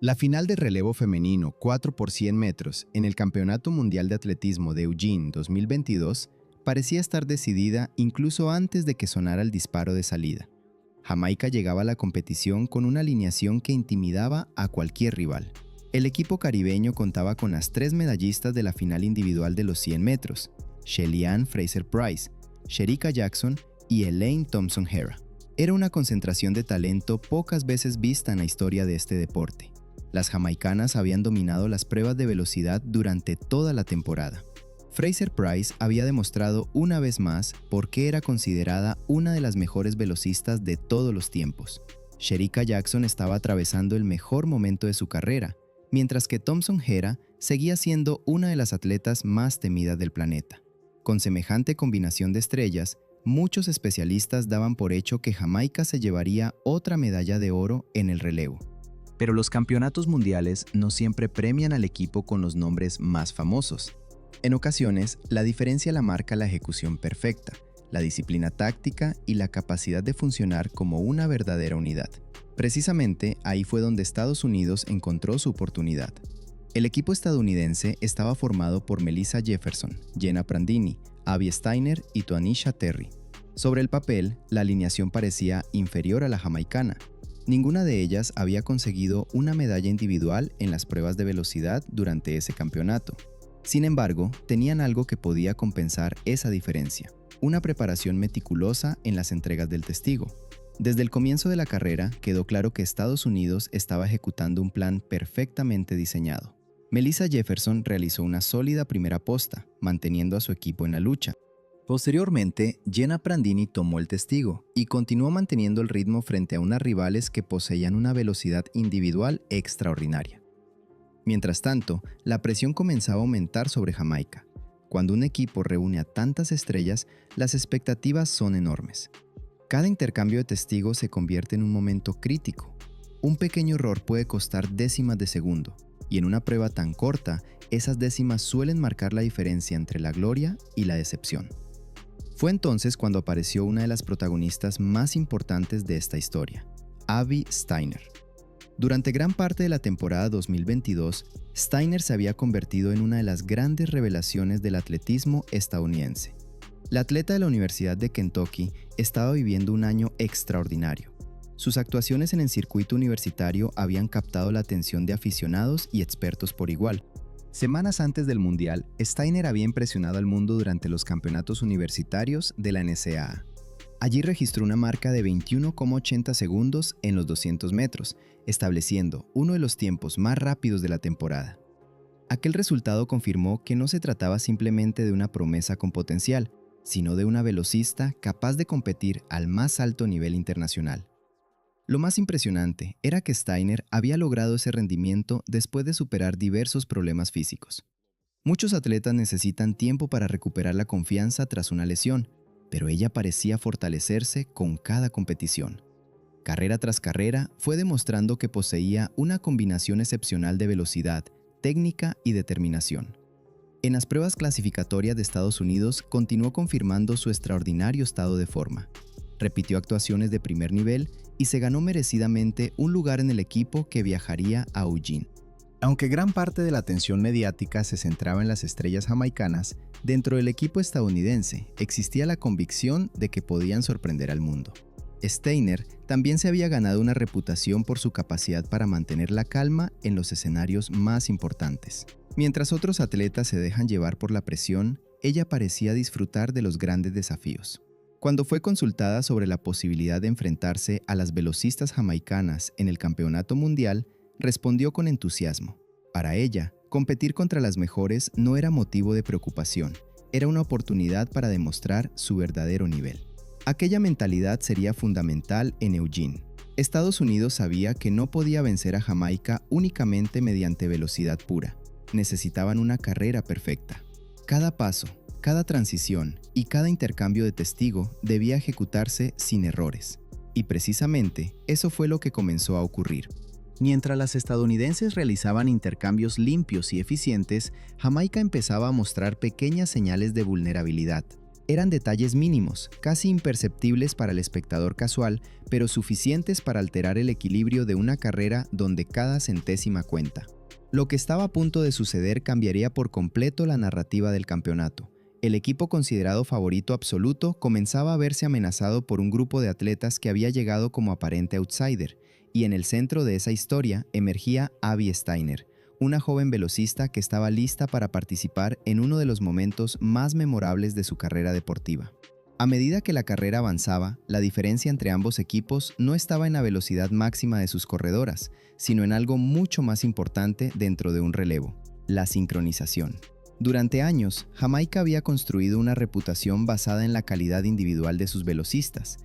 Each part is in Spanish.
La final de relevo femenino 4 por 100 metros en el Campeonato Mundial de Atletismo de Eugene 2022 parecía estar decidida incluso antes de que sonara el disparo de salida. Jamaica llegaba a la competición con una alineación que intimidaba a cualquier rival. El equipo caribeño contaba con las 3 medallistas de la final individual de los 100 metros, Shelly-Ann Fraser-Pryce, Shericka Jackson y Elaine Thompson-Herah. Era una concentración de talento pocas veces vista en la historia de este deporte. Las jamaicanas habían dominado las pruebas de velocidad durante toda la temporada. Fraser-Pryce había demostrado una vez más por qué era considerada una de las mejores velocistas de todos los tiempos. Shericka Jackson estaba atravesando el mejor momento de su carrera, mientras que Thompson-Herah seguía siendo una de las atletas más temidas del planeta. Con semejante combinación de estrellas, muchos especialistas daban por hecho que Jamaica se llevaría otra medalla de oro en el relevo. Pero los campeonatos mundiales no siempre premian al equipo con los nombres más famosos. En ocasiones, la diferencia la marca la ejecución perfecta, la disciplina táctica y la capacidad de funcionar como una verdadera unidad. Precisamente ahí fue donde Estados Unidos encontró su oportunidad. El equipo estadounidense estaba formado por Melissa Jefferson, Jenna Prandini, Abby Steiner y Tuanisha Terry. Sobre el papel, la alineación parecía inferior a la jamaicana. Ninguna de ellas había conseguido una medalla individual en las pruebas de velocidad durante ese campeonato. Sin embargo, tenían algo que podía compensar esa diferencia: una preparación meticulosa en las entregas del testigo. Desde el comienzo de la carrera quedó claro que Estados Unidos estaba ejecutando un plan perfectamente diseñado. Melissa Jefferson realizó una sólida primera posta, manteniendo a su equipo en la lucha. Posteriormente, Jenna Prandini tomó el testigo y continuó manteniendo el ritmo frente a unas rivales que poseían una velocidad individual extraordinaria. Mientras tanto, la presión comenzaba a aumentar sobre Jamaica. Cuando un equipo reúne a tantas estrellas, las expectativas son enormes. Cada intercambio de testigos se convierte en un momento crítico. Un pequeño error puede costar décimas de segundo, y en una prueba tan corta, esas décimas suelen marcar la diferencia entre la gloria y la decepción. Fue entonces cuando apareció una de las protagonistas más importantes de esta historia, Abby Steiner. Durante gran parte de la temporada 2022, Steiner se había convertido en una de las grandes revelaciones del atletismo estadounidense. La atleta de la Universidad de Kentucky estaba viviendo un año extraordinario. Sus actuaciones en el circuito universitario habían captado la atención de aficionados y expertos por igual. Semanas antes del Mundial, Steiner había impresionado al mundo durante los campeonatos universitarios de la NCAA. Allí registró una marca de 21,80 segundos en los 200 metros, estableciendo uno de los tiempos más rápidos de la temporada. Aquel resultado confirmó que no se trataba simplemente de una promesa con potencial, sino de una velocista capaz de competir al más alto nivel internacional. Lo más impresionante era que Steiner había logrado ese rendimiento después de superar diversos problemas físicos. Muchos atletas necesitan tiempo para recuperar la confianza tras una lesión, pero ella parecía fortalecerse con cada competición. Carrera tras carrera fue demostrando que poseía una combinación excepcional de velocidad, técnica y determinación. En las pruebas clasificatorias de Estados Unidos continuó confirmando su extraordinario estado de forma. Repitió actuaciones de primer nivel y se ganó merecidamente un lugar en el equipo que viajaría a Eugene. Aunque gran parte de la atención mediática se centraba en las estrellas jamaicanas, dentro del equipo estadounidense existía la convicción de que podían sorprender al mundo. Steiner también se había ganado una reputación por su capacidad para mantener la calma en los escenarios más importantes. Mientras otros atletas se dejan llevar por la presión, ella parecía disfrutar de los grandes desafíos. Cuando fue consultada sobre la posibilidad de enfrentarse a las velocistas jamaicanas en el campeonato mundial, respondió con entusiasmo. Para ella, competir contra las mejores no era motivo de preocupación, era una oportunidad para demostrar su verdadero nivel. Aquella mentalidad sería fundamental en Eugene. Estados Unidos sabía que no podía vencer a Jamaica únicamente mediante velocidad pura. Necesitaban una carrera perfecta. Cada paso, cada transición y cada intercambio de testigo debía ejecutarse sin errores. Y precisamente eso fue lo que comenzó a ocurrir. Mientras las estadounidenses realizaban intercambios limpios y eficientes, Jamaica empezaba a mostrar pequeñas señales de vulnerabilidad. Eran detalles mínimos, casi imperceptibles para el espectador casual, pero suficientes para alterar el equilibrio de una carrera donde cada centésima cuenta. Lo que estaba a punto de suceder cambiaría por completo la narrativa del campeonato. El equipo considerado favorito absoluto comenzaba a verse amenazado por un grupo de atletas que había llegado como aparente outsider, y en el centro de esa historia emergía Abby Steiner, una joven velocista que estaba lista para participar en uno de los momentos más memorables de su carrera deportiva. A medida que la carrera avanzaba, la diferencia entre ambos equipos no estaba en la velocidad máxima de sus corredoras, sino en algo mucho más importante dentro de un relevo: la sincronización. Durante años, Jamaica había construido una reputación basada en la calidad individual de sus velocistas.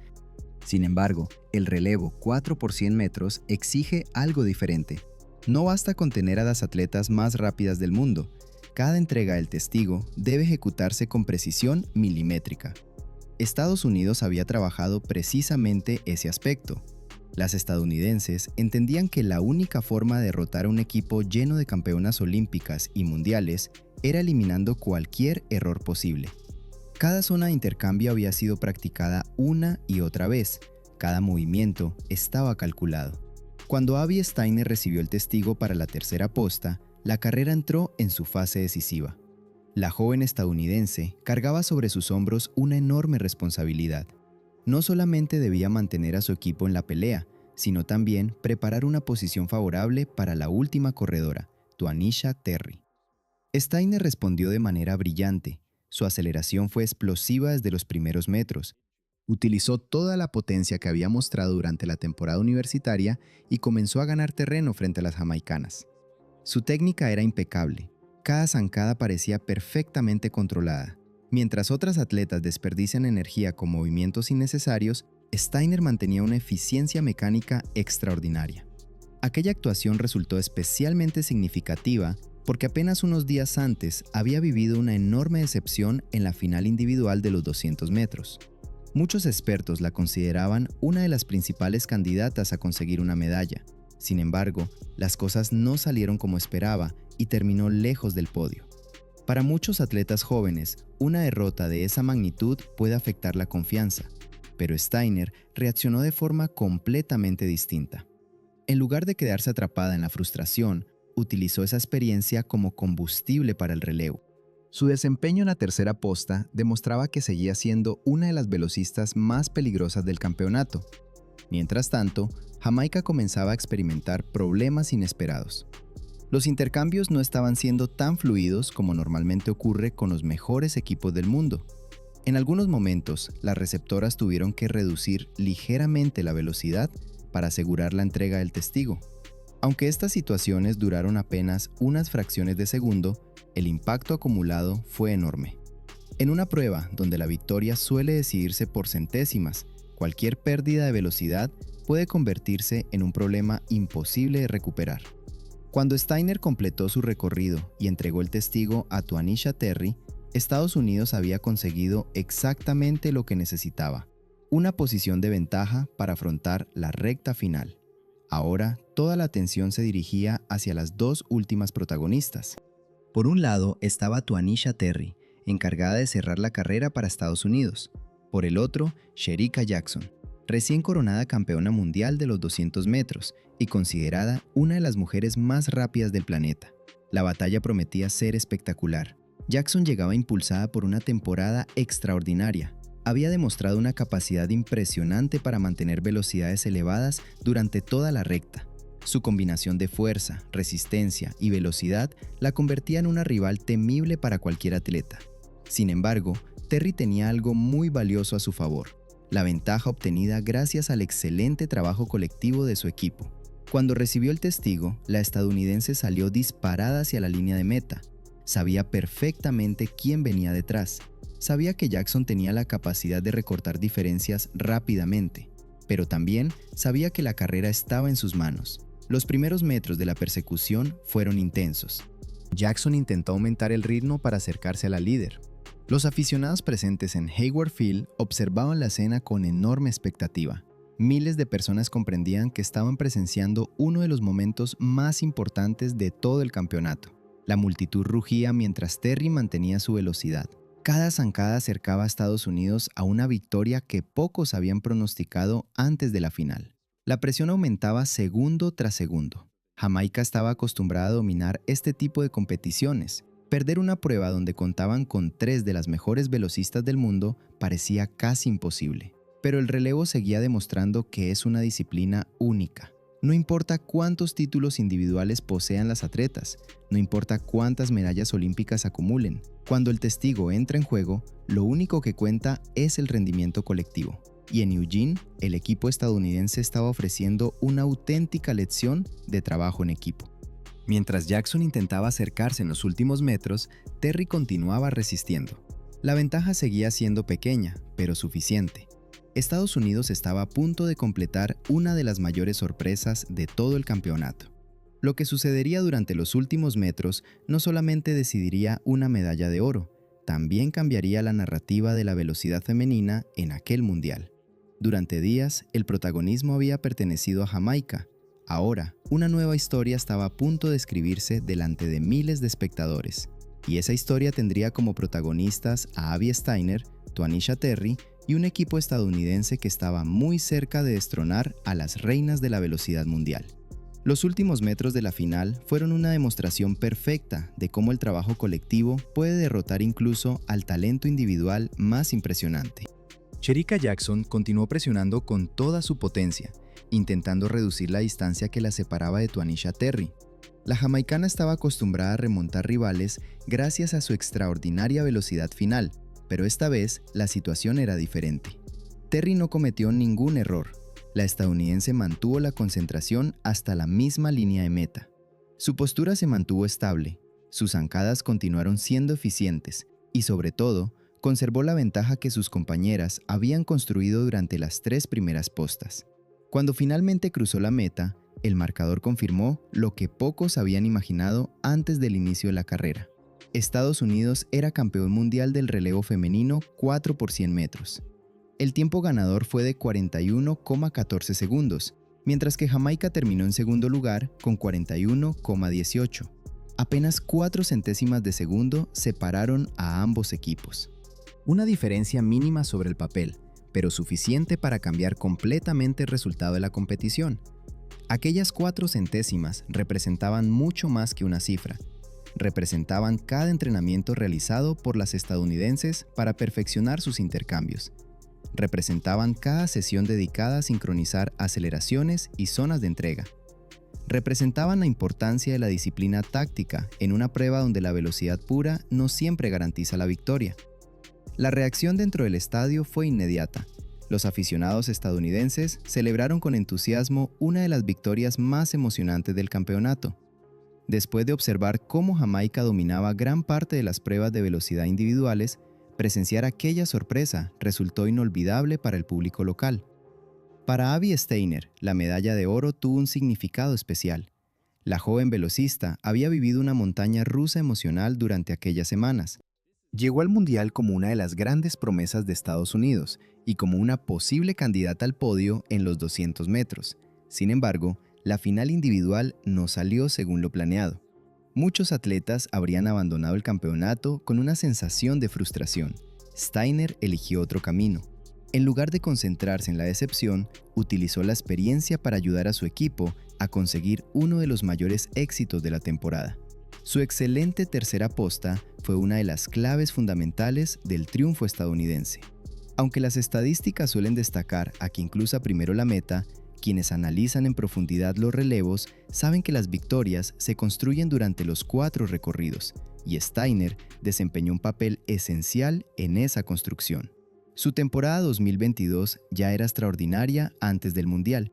Sin embargo, el relevo 4 por 100 metros exige algo diferente. No basta con tener a las atletas más rápidas del mundo. Cada entrega del testigo debe ejecutarse con precisión milimétrica. Estados Unidos había trabajado precisamente ese aspecto. Las estadounidenses entendían que la única forma de derrotar a un equipo lleno de campeonas olímpicas y mundiales era eliminando cualquier error posible. Cada zona de intercambio había sido practicada una y otra vez. Cada movimiento estaba calculado. Cuando Abby Steiner recibió el testigo para la tercera posta, la carrera entró en su fase decisiva. La joven estadounidense cargaba sobre sus hombros una enorme responsabilidad. No solamente debía mantener a su equipo en la pelea, sino también preparar una posición favorable para la última corredora, Twanisha Terry. Steiner respondió de manera brillante. Su aceleración fue explosiva desde los primeros metros. Utilizó toda la potencia que había mostrado durante la temporada universitaria y comenzó a ganar terreno frente a las jamaicanas. Su técnica era impecable. Cada zancada parecía perfectamente controlada. Mientras otras atletas desperdician energía con movimientos innecesarios, Steiner mantenía una eficiencia mecánica extraordinaria. Aquella actuación resultó especialmente significativa porque apenas unos días antes había vivido una enorme decepción en la final individual de los 200 metros. Muchos expertos la consideraban una de las principales candidatas a conseguir una medalla. Sin embargo, las cosas no salieron como esperaba y terminó lejos del podio. Para muchos atletas jóvenes, una derrota de esa magnitud puede afectar la confianza, pero Steiner reaccionó de forma completamente distinta. En lugar de quedarse atrapada en la frustración, utilizó esa experiencia como combustible para el relevo. Su desempeño en la tercera posta demostraba que seguía siendo una de las velocistas más peligrosas del campeonato. Mientras tanto, Jamaica comenzaba a experimentar problemas inesperados. Los intercambios no estaban siendo tan fluidos como normalmente ocurre con los mejores equipos del mundo. En algunos momentos, las receptoras tuvieron que reducir ligeramente la velocidad para asegurar la entrega del testigo. Aunque estas situaciones duraron apenas unas fracciones de segundo, el impacto acumulado fue enorme. En una prueba donde la victoria suele decidirse por centésimas, cualquier pérdida de velocidad puede convertirse en un problema imposible de recuperar. Cuando Steiner completó su recorrido y entregó el testigo a Twanisha Terry, Estados Unidos había conseguido exactamente lo que necesitaba: una posición de ventaja para afrontar la recta final. Ahora, toda la atención se dirigía hacia las dos últimas protagonistas. Por un lado estaba Twanisha Terry, encargada de cerrar la carrera para Estados Unidos. Por el otro, Shericka Jackson, recién coronada campeona mundial de los 200 metros y considerada una de las mujeres más rápidas del planeta. La batalla prometía ser espectacular. Jackson llegaba impulsada por una temporada extraordinaria. Había demostrado una capacidad impresionante para mantener velocidades elevadas durante toda la recta. Su combinación de fuerza, resistencia y velocidad la convertía en una rival temible para cualquier atleta. Sin embargo, Terry tenía algo muy valioso a su favor: la ventaja obtenida gracias al excelente trabajo colectivo de su equipo. Cuando recibió el testigo, la estadounidense salió disparada hacia la línea de meta. Sabía perfectamente quién venía detrás. Sabía que Jackson tenía la capacidad de recortar diferencias rápidamente, pero también sabía que la carrera estaba en sus manos. Los primeros metros de la persecución fueron intensos. Jackson intentó aumentar el ritmo para acercarse a la líder. Los aficionados presentes en Hayward Field observaban la escena con enorme expectativa. Miles de personas comprendían que estaban presenciando uno de los momentos más importantes de todo el campeonato. La multitud rugía mientras Terry mantenía su velocidad. Cada zancada acercaba a Estados Unidos a una victoria que pocos habían pronosticado antes de la final. La presión aumentaba segundo tras segundo. Jamaica estaba acostumbrada a dominar este tipo de competiciones. Perder una prueba donde contaban con 3 de las mejores velocistas del mundo parecía casi imposible. Pero el relevo seguía demostrando que es una disciplina única. No importa cuántos títulos individuales posean las atletas, no importa cuántas medallas olímpicas acumulen, cuando el testigo entra en juego, lo único que cuenta es el rendimiento colectivo. Y en Eugene, el equipo estadounidense estaba ofreciendo una auténtica lección de trabajo en equipo. Mientras Jackson intentaba acercarse en los últimos metros, Terry continuaba resistiendo. La ventaja seguía siendo pequeña, pero suficiente. Estados Unidos estaba a punto de completar una de las mayores sorpresas de todo el campeonato. Lo que sucedería durante los últimos metros no solamente decidiría una medalla de oro, también cambiaría la narrativa de la velocidad femenina en aquel mundial. Durante días, el protagonismo había pertenecido a Jamaica. Ahora, una nueva historia estaba a punto de escribirse delante de miles de espectadores. Y esa historia tendría como protagonistas a Abby Steiner, Twanisha Terry y un equipo estadounidense que estaba muy cerca de destronar a las reinas de la velocidad mundial. Los últimos metros de la final fueron una demostración perfecta de cómo el trabajo colectivo puede derrotar incluso al talento individual más impresionante. Shericka Jackson continuó presionando con toda su potencia, intentando reducir la distancia que la separaba de Twanisha Terry. La jamaicana estaba acostumbrada a remontar rivales gracias a su extraordinaria velocidad final, pero esta vez la situación era diferente. Terry no cometió ningún error. La estadounidense mantuvo la concentración hasta la misma línea de meta. Su postura se mantuvo estable, sus zancadas continuaron siendo eficientes y, sobre todo, conservó la ventaja que sus compañeras habían construido durante las 3 primeras postas. Cuando finalmente cruzó la meta, el marcador confirmó lo que pocos habían imaginado antes del inicio de la carrera. Estados Unidos era campeón mundial del relevo femenino 4 por 100 metros. El tiempo ganador fue de 41,14 segundos, mientras que Jamaica terminó en segundo lugar con 41,18. Apenas 4 centésimas de segundo separaron a ambos equipos. Una diferencia mínima sobre el papel, pero suficiente para cambiar completamente el resultado de la competición. Aquellas 4 centésimas representaban mucho más que una cifra. Representaban cada entrenamiento realizado por las estadounidenses para perfeccionar sus intercambios. Representaban cada sesión dedicada a sincronizar aceleraciones y zonas de entrega. Representaban la importancia de la disciplina táctica en una prueba donde la velocidad pura no siempre garantiza la victoria. La reacción dentro del estadio fue inmediata. Los aficionados estadounidenses celebraron con entusiasmo una de las victorias más emocionantes del campeonato. Después de observar cómo Jamaica dominaba gran parte de las pruebas de velocidad individuales, presenciar aquella sorpresa resultó inolvidable para el público local. Para Abby Steiner, la medalla de oro tuvo un significado especial. La joven velocista había vivido una montaña rusa emocional durante aquellas semanas. Llegó al Mundial como una de las grandes promesas de Estados Unidos y como una posible candidata al podio en los 200 metros. Sin embargo, la final individual no salió según lo planeado. Muchos atletas habrían abandonado el campeonato con una sensación de frustración. Steiner eligió otro camino. En lugar de concentrarse en la decepción, utilizó la experiencia para ayudar a su equipo a conseguir uno de los mayores éxitos de la temporada. Su excelente tercera posta fue una de las claves fundamentales del triunfo estadounidense. Aunque las estadísticas suelen destacar a quien cruza primero la meta, quienes analizan en profundidad los relevos saben que las victorias se construyen durante los 4 recorridos, y Steiner desempeñó un papel esencial en esa construcción. Su temporada 2022 ya era extraordinaria antes del Mundial.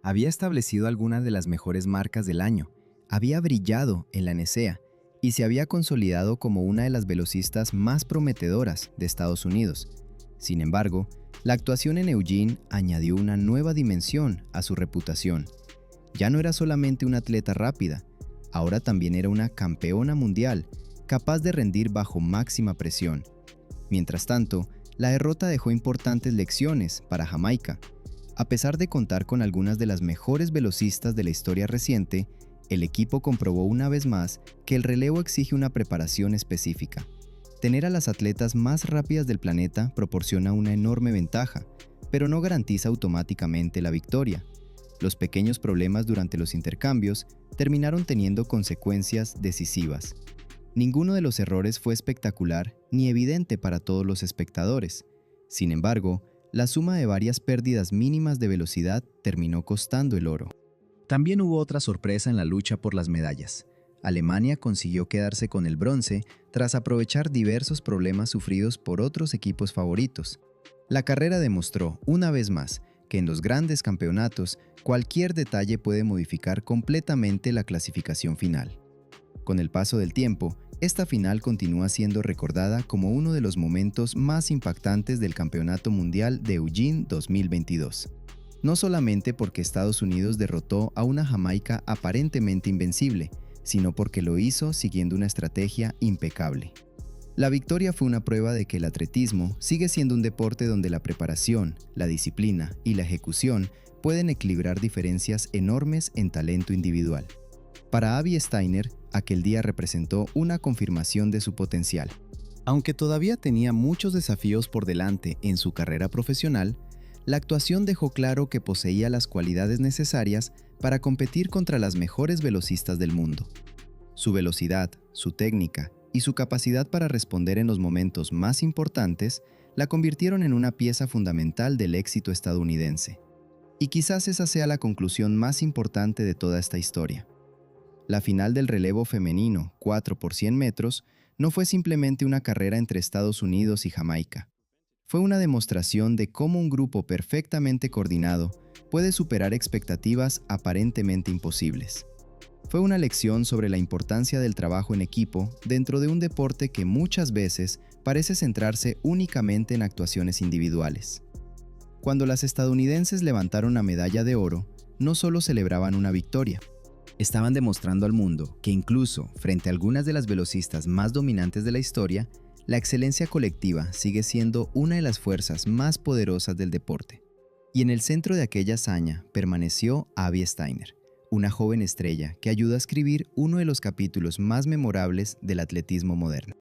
Había establecido algunas de las mejores marcas del año, había brillado en la NCAA y se había consolidado como una de las velocistas más prometedoras de Estados Unidos. Sin embargo, la actuación en Eugene añadió una nueva dimensión a su reputación. Ya no era solamente una atleta rápida, ahora también era una campeona mundial, capaz de rendir bajo máxima presión. Mientras tanto, la derrota dejó importantes lecciones para Jamaica. A pesar de contar con algunas de las mejores velocistas de la historia reciente, el equipo comprobó una vez más que el relevo exige una preparación específica. Tener a las atletas más rápidas del planeta proporciona una enorme ventaja, pero no garantiza automáticamente la victoria. Los pequeños problemas durante los intercambios terminaron teniendo consecuencias decisivas. Ninguno de los errores fue espectacular ni evidente para todos los espectadores. Sin embargo, la suma de varias pérdidas mínimas de velocidad terminó costando el oro. También hubo otra sorpresa en la lucha por las medallas. Alemania consiguió quedarse con el bronce tras aprovechar diversos problemas sufridos por otros equipos favoritos. La carrera demostró, una vez más, que en los grandes campeonatos cualquier detalle puede modificar completamente la clasificación final. Con el paso del tiempo, esta final continúa siendo recordada como uno de los momentos más impactantes del Campeonato Mundial de Eugene 2022. No solamente porque Estados Unidos derrotó a una Jamaica aparentemente invencible, sino porque lo hizo siguiendo una estrategia impecable. La victoria fue una prueba de que el atletismo sigue siendo un deporte donde la preparación, la disciplina y la ejecución pueden equilibrar diferencias enormes en talento individual. Para Abby Steiner, aquel día representó una confirmación de su potencial. Aunque todavía tenía muchos desafíos por delante en su carrera profesional, la actuación dejó claro que poseía las cualidades necesarias para competir contra las mejores velocistas del mundo. Su velocidad, su técnica y su capacidad para responder en los momentos más importantes la convirtieron en una pieza fundamental del éxito estadounidense. Y quizás esa sea la conclusión más importante de toda esta historia. La final del relevo femenino 4 por 100 metros no fue simplemente una carrera entre Estados Unidos y Jamaica. Fue una demostración de cómo un grupo perfectamente coordinado puede superar expectativas aparentemente imposibles. Fue una lección sobre la importancia del trabajo en equipo dentro de un deporte que muchas veces parece centrarse únicamente en actuaciones individuales. Cuando las estadounidenses levantaron la medalla de oro, no solo celebraban una victoria, estaban demostrando al mundo que incluso frente a algunas de las velocistas más dominantes de la historia, la excelencia colectiva sigue siendo una de las fuerzas más poderosas del deporte. Y en el centro de aquella hazaña permaneció Abby Steiner, una joven estrella que ayudó a escribir uno de los capítulos más memorables del atletismo moderno.